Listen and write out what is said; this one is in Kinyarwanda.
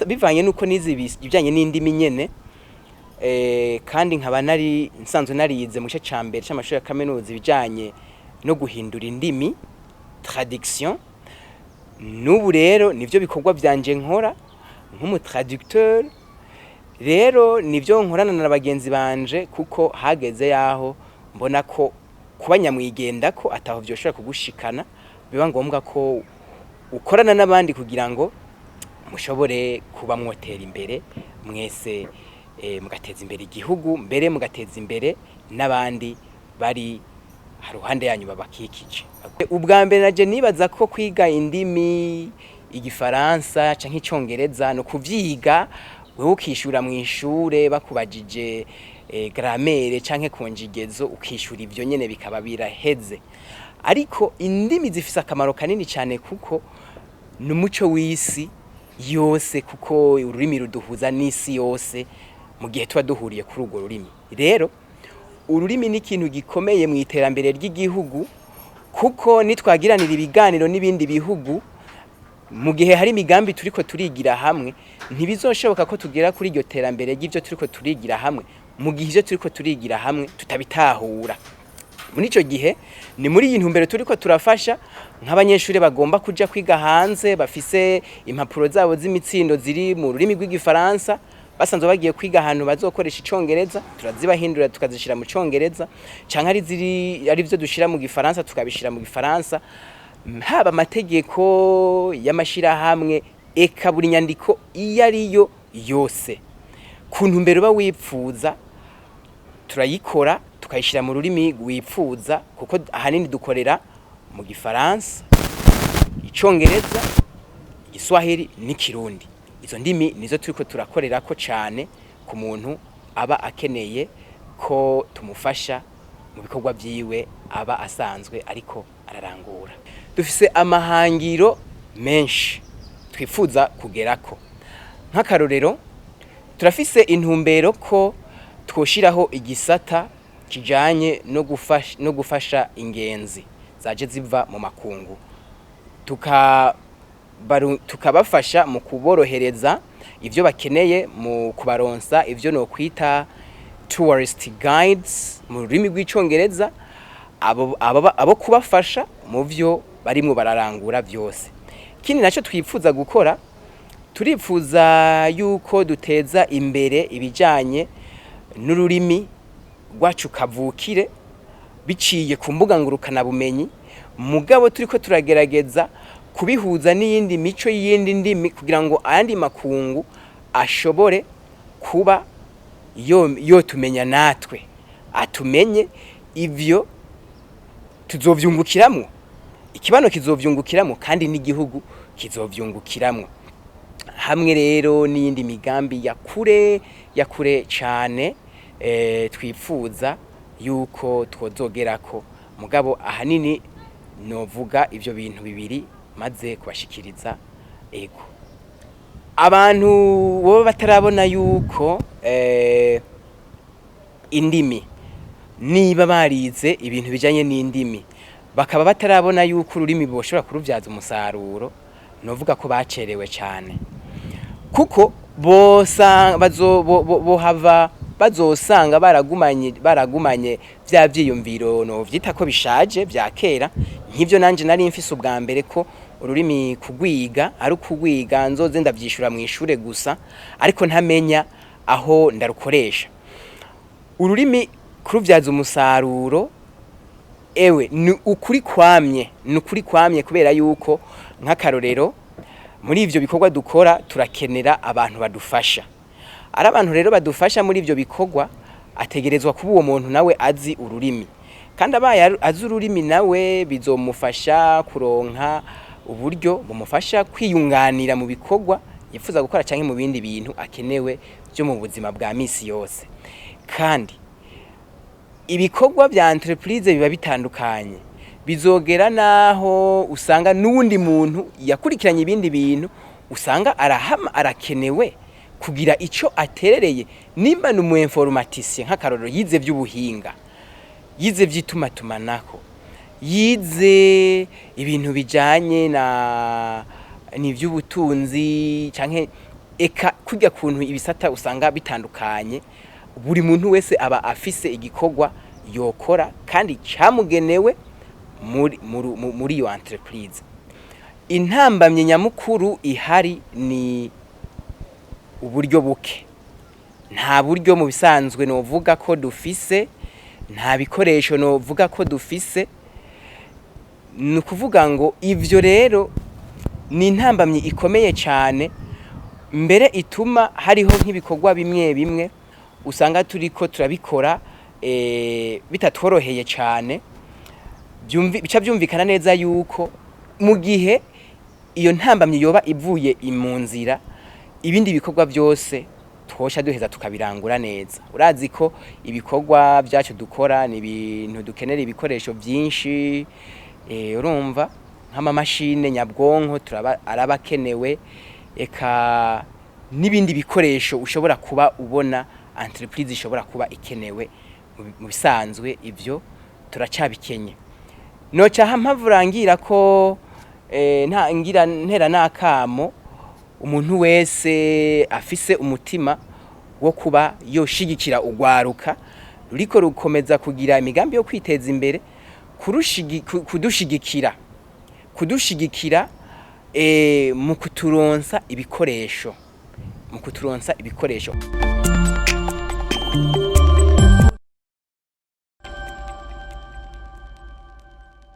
bivanye nuko nizi ibijanye n'indimi nyene kandi nkaba nari nsanzwe narize mu gice ca mbere c'amashuri ya kaminuza ibijanye no guhindura indimi traduction. N'ubu rero nivyo bikorwa vyanje nkora nk'umu traducteur. Rero nivyo nkorana na bagenzi banje kuko hageze yaho mbona ko kuba nyamwigenda ko ataho vyoshobora kugushikana, biba ngombwa ko ukorana n'abandi kugira ngo mushobore kuba mwotera imbere mwese, mugateza imbere igihugu, mbere mugateza imbere n'abandi bari haruhande yanyu babakikije. Ubwa mbere naje nibaza ko kwiga indimi igifaransa canke icongereza no kuvyiga wewe ukishura mu ishure bakubajije grammaire canke konjigezo ukishura ivyo nyene bikaba biraheze. Ariko indimi zifise akamaro kanini cyane kuko n'umuco w'isi yose, kuko ururimi ruduhuza n'isi yose mu gihe tuba duhuriye kuri urwo rurimi. Rero ururimi ni ikintu gikomeye mu iterambere ry'igihugu, kuko nitwagiranira ibiganiro n'ibindi bihugu mu gihe hari imigambi turiko turigira hamwe, ntibizoshoboka ko tugera kuri iryo terambere ry'ivyo turiko turigira hamwe mu gihe ivyo turiko turigira hamwe tutabitahura. Muri ico gihe ni muri iyi ntumbero turiko turafasha nk'abanyeshuri bagomba kuja kwiga hanze bafise impapuro zabo z'imitsindo ziri mu rurimi rw'igifaransa, basanzwe bagiye kwiga ahantu bazokoresha icongereza, turazibahindura tukazishira mu congereza, canke ari vyo dushira mu gifaransa tukabishira mu gifaransa. Haba amategeko y'amashirahamwe eka buri nyandiko iyo ariyo yose ku ntumbero ba wipfuza turayikora tukayishira mu rurimi wipfuza, kuko ahanini dukorera mu gifaransa, icongereza, igiswahili n'ikirundi. Izo ndimi nizo turiko turakorera ko cyane ku muntu aba akeneye ko tumufasha mu bikorwa byiwe aba asanzwe ariko ararangura. Dufise amahangiro menshi twifuza kugerako. Nk'akarorero turafise intumbero ko twoshiraho igisata kijanye no gufasha ingenzi zaje ziva mu makungu, tukabafasha mu kuborohereza ivyo bakeneye, mu kubaronsa ivyo no kwita tourist guides mu rurimi rw'icongereza, abo kubafasha mu vyo barimwo bararangura vyose. Kindi naco twifuza gukora, turifuza yuko duteza imbere ibijanye n'ururimi rwacu kavukire biciye ku mbuga ngurukana bumenyi, mugabo turiko turagerageza kubihuza n'iyindi mico y'iyindi ndimi kugira ngo ayandi makungu ashobore kuba yo tumenya natwe, atumenye ivyo tuzovyungukiramwo, ikibano kizovyungukiramwo kandi n'igihugu kizovyungukiramwo. Hamwe rero n'iyindi migambi ya kure cyane twifuza yuko twozogerako, mugabo ahanini novuga ivyo bintu bibiri maze kubashikiriza. Ego abantu bo batarabona yuko indimi niba barize ibintu bijanye n'indimi bakaba batarabona yuko ururimi boshobora kuruvyaza umusaruro, novuga ko bacerewe cyane, kuko bazosanga baragumanye vya vyiyumviro no vyita ko bishaje vya kera. Nk'ivyo nanje nari mfise ubwa mbere ko ururimi kugwiga ari ukugwiga nzoze ndavyishura mu ishure gusa, ariko ntamenya aho ndarukoresha. Ururimi kuruvyaza umusaruro ewe ni ukuri kwamye kubera yuko nk'akarorero muri ivyo bikorwa dukora turakenera abantu badufasha. Ari abantu rero badufasha muri ivyo bikorwa ategerezwa kuba uwo muntu nawe azi ururimi, kandi abaye azi ururimi nawe bizomufasha kuronka uburyo bumufasha kwiyunganira mu bikorwa yifuza gukora canke mu bindi bintu akenewe byo mu buzima bwa misi yose. Kandi ibikorwa vya entreprise biba bitandukanye, bizogera naho usanga n'undi muntu yakurikiranye ibindi bintu usanga arakenewe kugira ico aterereye. Nimba n'umu informaticien nk'akarorero yize vy'ubuhinga, yize vy'itumatumanaho, yize ibintu bijanye n'ivy'ubutunzi canke eka kurya kuntu ibisata usanga bitandukanye, buri muntu wese aba afise igikorwa yokora kandi cyamugenewe muri iyo entreprise. Intambamye nyamukuru ihari ni uburyo buke. Nta buryo mu bisanzwe novuga ko dufise, nta bikoresho novuga ko dufise. Ni kuvuga ngo ivyo rero ni intambamye ikomeye cyane, mbere ituma hariho nk'ibikorwa bimwe bimwe usanga turiko turabikora bitatworoheye cyane. Bica byumvikana neza yuko mu gihe iyo ntambamye yoba ivuye mu nzira, ibindi bikorwa byose twosha duheza tukabirangura neza. Urazi ko ibikorwa byacu dukora ni ibintu dukenera ibikoresho byinshi, urumva nk'amamashine nyabwonko arabakenewe, eka n'ibindi bikoresho ushobora kuba ubona entreprise ishobora kuba ikenewe. Mu bisanzwe ivyo turacabikenye. Noca mpavurangira ko ntera nakamo umuntu wese afise umutima wo kuba yoshigikira ugwaruka ruriko rukomeza kugira imigambi yo kwiteza imbere, kudushigikira mu kuturonsa ibikoresho.